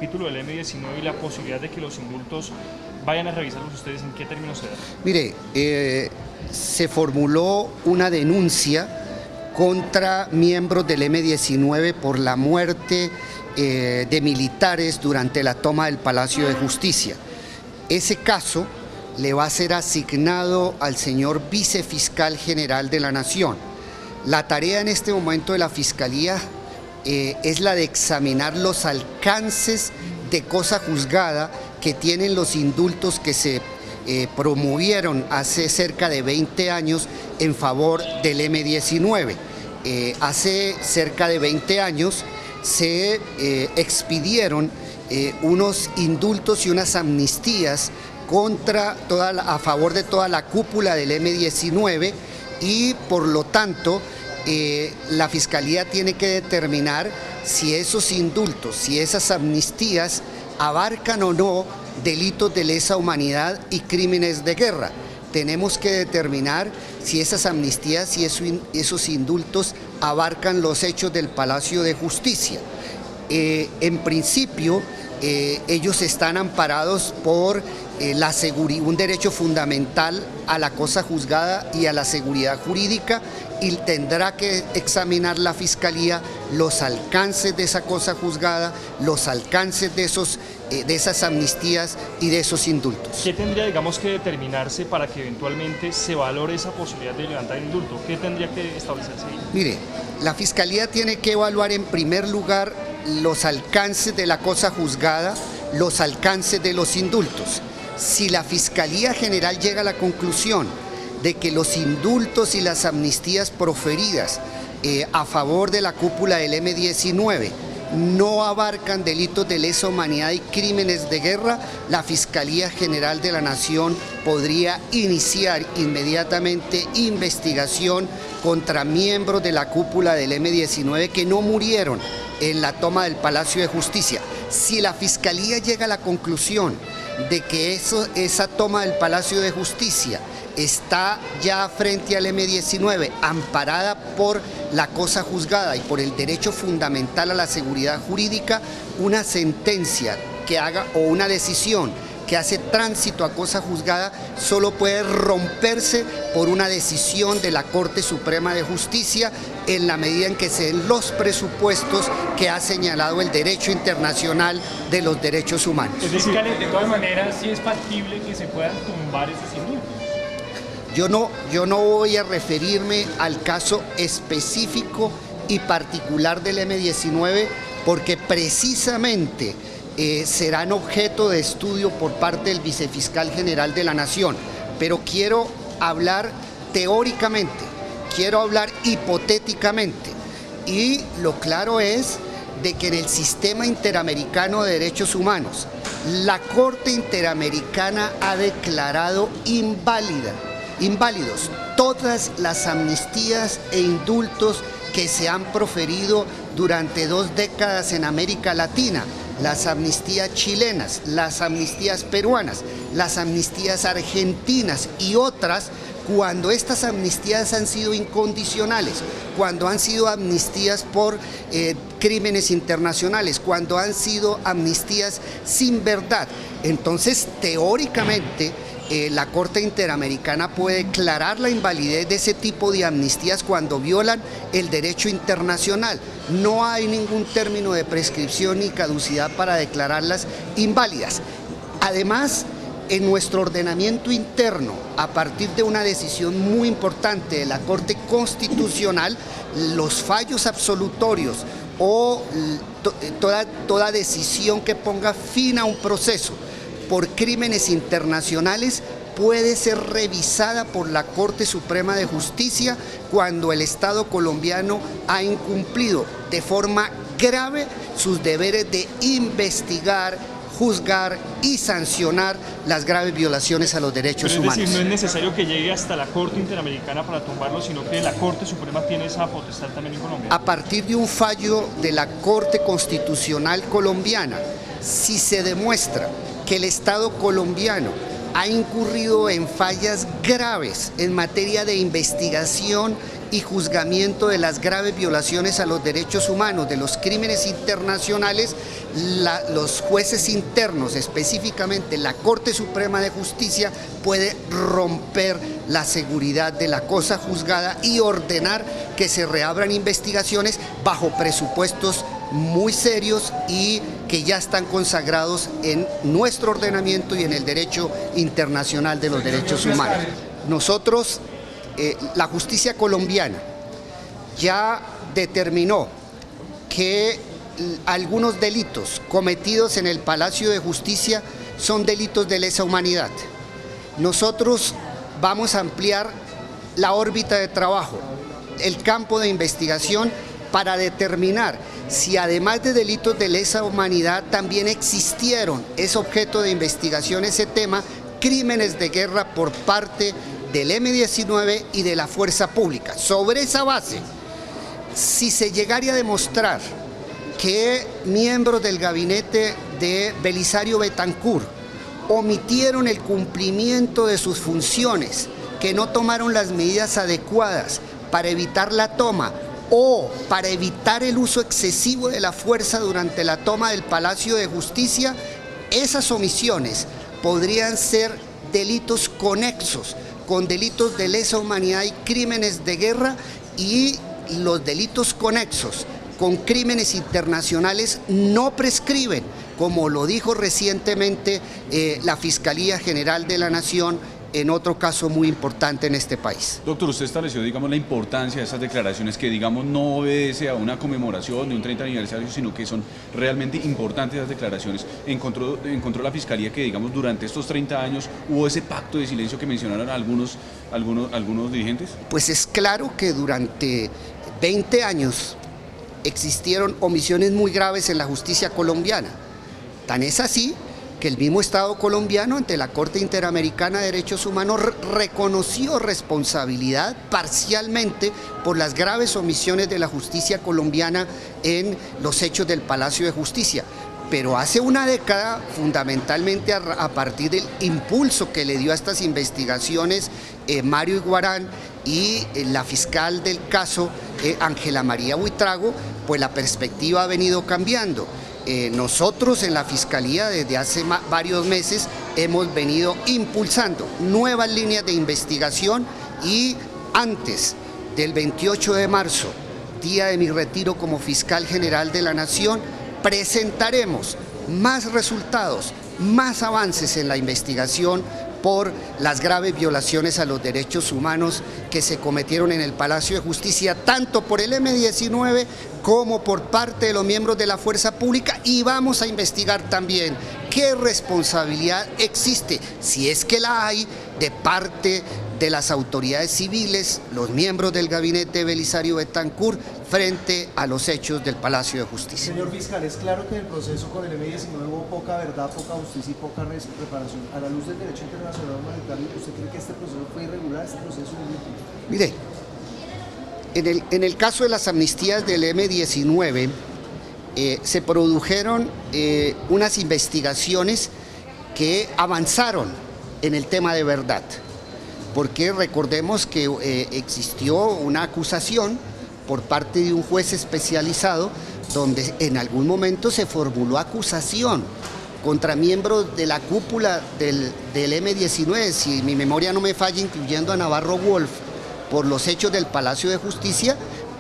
capítulo del M-19 y la posibilidad de que los indultos vayan a revisarlos ustedes, ¿en qué términos se da? Mire, se formuló una denuncia contra miembros del M-19 por la muerte de militares durante la toma del Palacio de Justicia. Ese caso le va a ser asignado al señor Vicefiscal General de la Nación. La tarea en este momento de la Fiscalía es la de examinar los alcances de cosa juzgada que tienen los indultos que se promovieron hace cerca de 20 años en favor del M-19. Hace cerca de 20 años se expidieron unos indultos y unas amnistías a favor de toda la cúpula del M-19 y por lo tanto la Fiscalía tiene que determinar si esos indultos, si esas amnistías abarcan o no delitos de lesa humanidad y crímenes de guerra. Tenemos que determinar si esas amnistías y esos indultos abarcan los hechos del Palacio de Justicia. En principio, ellos están amparados por un derecho fundamental a la cosa juzgada y a la seguridad jurídica, y tendrá que examinar la Fiscalía los alcances de esa cosa juzgada, los alcances de esas amnistías y de esos indultos. ¿Qué tendría, digamos, que determinarse para que eventualmente se valore esa posibilidad de levantar el indulto? ¿Qué tendría que establecerse ahí? Mire, la Fiscalía tiene que evaluar en primer lugar los alcances de la cosa juzgada, los alcances de los indultos. Si la Fiscalía General llega a la conclusión de que los indultos y las amnistías proferidas a favor de la cúpula del M-19 no abarcan delitos de lesa humanidad y crímenes de guerra, la Fiscalía General de la Nación podría iniciar inmediatamente investigación contra miembros de la cúpula del M-19 que no murieron en la toma del Palacio de Justicia. Si la Fiscalía llega a la conclusión de que esa toma del Palacio de Justicia está ya frente al M-19, amparada por la cosa juzgada y por el derecho fundamental a la seguridad jurídica, una sentencia que haga o una decisión que hace tránsito a cosa juzgada solo puede romperse por una decisión de la Corte Suprema de Justicia en la medida en que se den los presupuestos que ha señalado el derecho internacional de los derechos humanos. Es decir, de todas maneras, sí es factible que se puedan tumbar esos indultos. Yo no voy a referirme al caso específico y particular del M-19 porque precisamente serán objeto de estudio por parte del Vicefiscal General de la Nación. Pero quiero hablar teóricamente, quiero hablar hipotéticamente. Y lo claro es de que en el sistema interamericano de derechos humanos, la Corte Interamericana ha declarado inválidos todas las amnistías e indultos que se han proferido durante 2 décadas en América Latina, las amnistías chilenas, las amnistías peruanas, las amnistías argentinas y otras, cuando estas amnistías han sido incondicionales, cuando han sido amnistías por crímenes internacionales, cuando han sido amnistías sin verdad. Entonces, teóricamente, la Corte Interamericana puede declarar la invalidez de ese tipo de amnistías cuando violan el derecho internacional. No hay ningún término de prescripción ni caducidad para declararlas inválidas. Además, en nuestro ordenamiento interno, a partir de una decisión muy importante de la Corte Constitucional, los fallos absolutorios o toda decisión que ponga fin a un proceso por crímenes internacionales puede ser revisada por la Corte Suprema de Justicia cuando el Estado colombiano ha incumplido de forma grave sus deberes de investigar, juzgar y sancionar las graves violaciones a los derechos humanos. Es decir, no es necesario que llegue hasta la Corte Interamericana para tumbarlo, sino que la Corte Suprema tiene esa potestad también en Colombia. A partir de un fallo de la Corte Constitucional colombiana, si se demuestra que el Estado colombiano ha incurrido en fallas graves en materia de investigación y juzgamiento de las graves violaciones a los derechos humanos, de los crímenes internacionales, los jueces internos, específicamente la Corte Suprema de Justicia, puede romper la seguridad de la cosa juzgada y ordenar que se reabran investigaciones bajo presupuestos muy serios y que ya están consagrados en nuestro ordenamiento y en el derecho internacional de los derechos humanos. Nosotros, la justicia colombiana ya determinó que algunos delitos cometidos en el Palacio de Justicia son delitos de lesa humanidad. Nosotros vamos a ampliar la órbita de trabajo, el campo de investigación, para determinar si además de delitos de lesa humanidad también existieron, es objeto de investigación ese tema, crímenes de guerra por parte del M-19 y de la fuerza pública. Sobre esa base, si se llegara a demostrar que miembros del gabinete de Belisario Betancur omitieron el cumplimiento de sus funciones, que no tomaron las medidas adecuadas para evitar la toma o para evitar el uso excesivo de la fuerza durante la toma del Palacio de Justicia, esas omisiones podrían ser delitos conexos con delitos de lesa humanidad y crímenes de guerra, y los delitos conexos con crímenes internacionales no prescriben, como lo dijo recientemente la Fiscalía General de la Nación en otro caso muy importante en este país. Doctor, usted estableció, digamos, la importancia de estas declaraciones que, digamos, no obedece a una conmemoración de un 30 aniversario, sino que son realmente importantes las declaraciones. Encontró la Fiscalía que, digamos, durante estos 30 años hubo ese pacto de silencio que mencionaron algunos dirigentes. Pues es claro que durante 20 años existieron omisiones muy graves en la justicia colombiana. Tan es así que el mismo Estado colombiano ante la Corte Interamericana de Derechos Humanos reconoció responsabilidad parcialmente por las graves omisiones de la justicia colombiana en los hechos del Palacio de Justicia. Pero hace una década, fundamentalmente a partir del impulso que le dio a estas investigaciones Mario Iguarán y la fiscal del caso, Ángela María Buitrago, pues la perspectiva ha venido cambiando. Nosotros en la Fiscalía desde hace varios meses hemos venido impulsando nuevas líneas de investigación, y antes del 28 de marzo, día de mi retiro como Fiscal General de la Nación, presentaremos más resultados, más avances en la investigación por las graves violaciones a los derechos humanos que se cometieron en el Palacio de Justicia, tanto por el M-19 como por parte de los miembros de la fuerza pública, y vamos a investigar también qué responsabilidad existe, si es que la hay, de parte de las autoridades civiles, los miembros del gabinete de Belisario Betancur, frente a los hechos del Palacio de Justicia. Señor fiscal, es claro que en el proceso con el M-19 hubo poca verdad, poca justicia y poca preparación. A la luz del derecho internacional humanitario, ¿usted cree que este proceso fue irregular, este proceso? Mire, en el caso de las amnistías del M-19 se produjeron unas investigaciones que avanzaron en el tema de verdad, porque recordemos que existió una acusación por parte de un juez especializado donde en algún momento se formuló acusación contra miembros de la cúpula del M-19, si mi memoria no me falla, incluyendo a Navarro Wolf, por los hechos del Palacio de Justicia.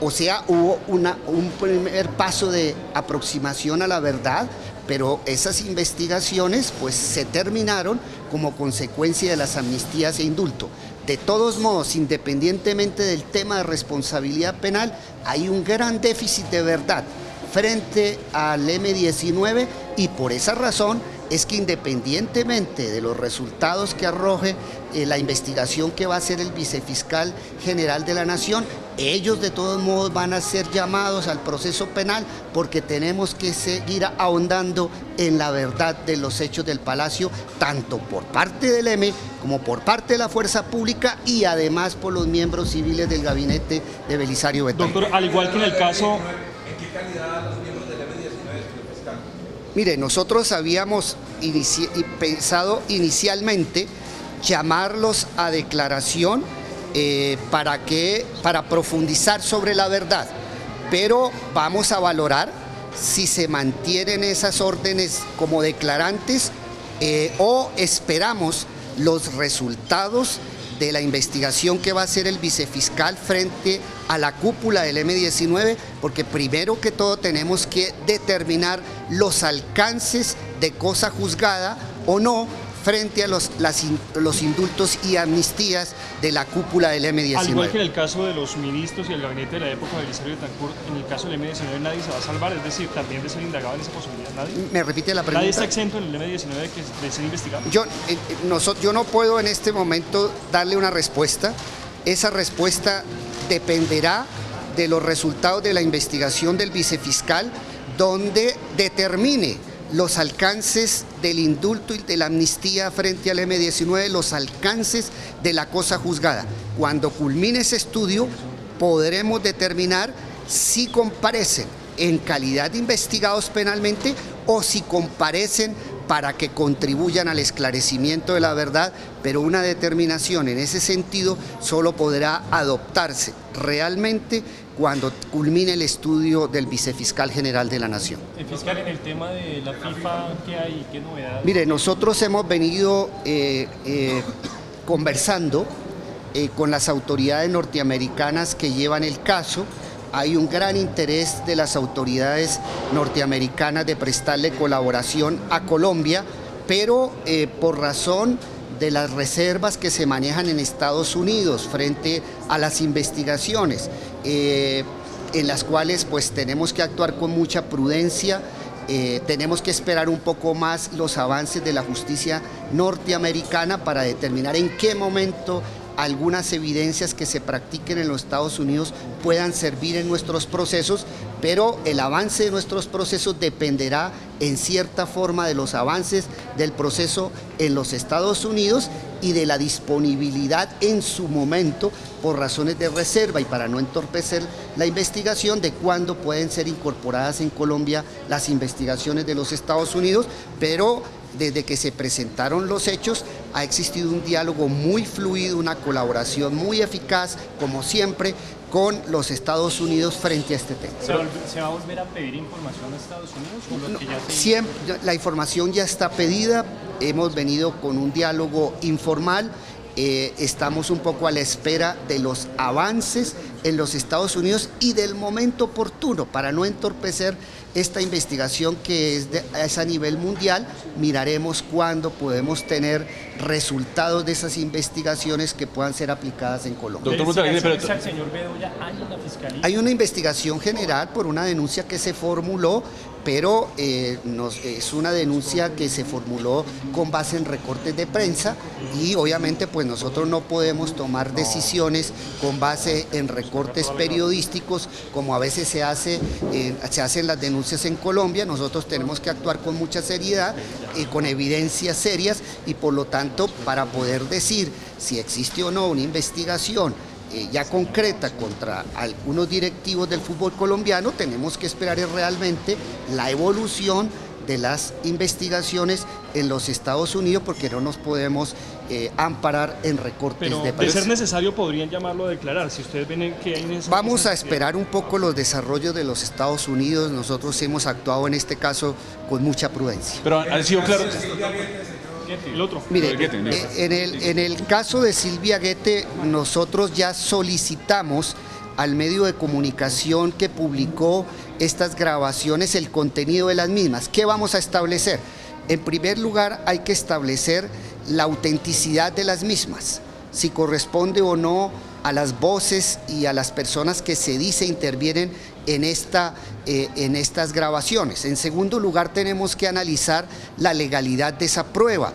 O sea, hubo un primer paso de aproximación a la verdad, pero esas investigaciones pues se terminaron como consecuencia de las amnistías e indulto. De todos modos, independientemente del tema de responsabilidad penal, hay un gran déficit de verdad frente al M-19, y por esa razón es que independientemente de los resultados que arroje la investigación que va a hacer el vicefiscal general de la Nación, ellos de todos modos van a ser llamados al proceso penal, porque tenemos que seguir ahondando en la verdad de los hechos del Palacio, tanto por parte del M como por parte de la fuerza pública, y además por los miembros civiles del gabinete de Belisario Betancur. Doctor, al igual que en el caso... ¿En qué calidad los miembros del M-19, señor fiscal? Mire, nosotros habíamos pensado inicialmente llamarlos a declaración para profundizar sobre la verdad, pero vamos a valorar si se mantienen esas órdenes como declarantes o esperamos los resultados de la investigación que va a hacer el vicefiscal frente a la cúpula del M-19, porque primero que todo tenemos que determinar los alcances de cosa juzgada o no frente a los indultos y amnistías de la cúpula del M-19. Al igual que en el caso de los ministros y el gabinete de la época de Belisario Betancur, en el caso del M-19 nadie se va a salvar, es decir, también de ser indagado en esa posibilidad. ¿Nadie? ¿Me repite la pregunta? ¿Nadie está exento en el M-19 de ser investigado? Yo no puedo en este momento darle una respuesta. Esa respuesta dependerá de los resultados de la investigación del vicefiscal, donde determine los alcances del indulto y de la amnistía frente al M-19, los alcances de la cosa juzgada. Cuando culmine ese estudio, podremos determinar si comparecen en calidad de investigados penalmente o si comparecen para que contribuyan al esclarecimiento de la verdad, pero una determinación en ese sentido solo podrá adoptarse realmente cuando culmine el estudio del vicefiscal general de la Nación. Fiscal, en el tema de la FIFA, ¿qué hay? ¿Qué novedades? Mire, nosotros hemos venido conversando con las autoridades norteamericanas que llevan el caso. Hay un gran interés de las autoridades norteamericanas de prestarle colaboración a Colombia, pero por razón de las reservas que se manejan en Estados Unidos frente a las investigaciones, en las cuales pues tenemos que actuar con mucha prudencia, tenemos que esperar un poco más los avances de la justicia norteamericana para determinar en qué momento algunas evidencias que se practiquen en los Estados Unidos puedan servir en nuestros procesos, pero el avance de nuestros procesos dependerá en cierta forma de los avances del proceso en los Estados Unidos y de la disponibilidad en su momento, por razones de reserva y para no entorpecer la investigación, de cuándo pueden ser incorporadas en Colombia las investigaciones de los Estados Unidos, pero desde que se presentaron los hechos ha existido un diálogo muy fluido, una colaboración muy eficaz, como siempre, con los Estados Unidos frente a este tema. ¿Se va a volver a pedir información a Estados Unidos? ¿O lo que ya se... La información ya está pedida, hemos venido con un diálogo informal, estamos un poco a la espera de los avances en los Estados Unidos y del momento oportuno para no entorpecer esta investigación que es a nivel mundial. Miraremos cuándo podemos tener resultados de esas investigaciones que puedan ser aplicadas en Colombia. Doctor al señor Bedoya, ¿hay en la fiscalía? Hay una investigación general por una denuncia que se formuló, pero es una denuncia que se formuló con base en recortes de prensa y obviamente pues nosotros no podemos tomar decisiones con base en recortes periodísticos como a veces se hacen las denuncias en Colombia. Nosotros tenemos que actuar con mucha seriedad, con evidencias serias y por lo tanto para poder decir si existe o no una investigación ya concreta contra algunos directivos del fútbol colombiano, tenemos que esperar realmente la evolución de las investigaciones en los Estados Unidos porque no nos podemos amparar en recortes de prensa. prensa. De ser necesario podrían llamarlo a declarar, si ustedes ven que hay necesidad. Vamos a esperar un poco los desarrollos de los Estados Unidos, nosotros hemos actuado en este caso con mucha prudencia. Pero ha sido claro... El otro. Mire, en el caso de Silvia Guete, nosotros ya solicitamos al medio de comunicación que publicó estas grabaciones el contenido de las mismas. ¿Qué vamos a establecer? En primer lugar, hay que establecer la autenticidad de las mismas, si corresponde o no a las voces y a las personas que se dice intervienen en estas grabaciones. En segundo lugar, tenemos que analizar la legalidad de esa prueba.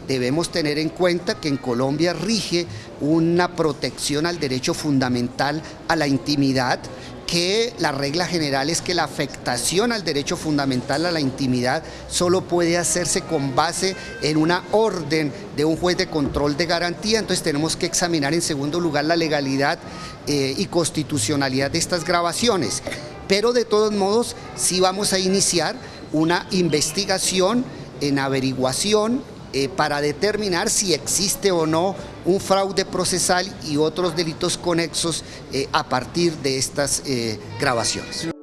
Debemos tener en cuenta que en Colombia rige una protección al derecho fundamental a la intimidad, que la regla general es que la afectación al derecho fundamental a la intimidad solo puede hacerse con base en una orden de un juez de control de garantía. Entonces tenemos que examinar en segundo lugar la legalidad y constitucionalidad de estas grabaciones. Pero de todos modos sí vamos a iniciar una investigación en averiguación para determinar si existe o no un fraude procesal y otros delitos conexos a partir de estas grabaciones.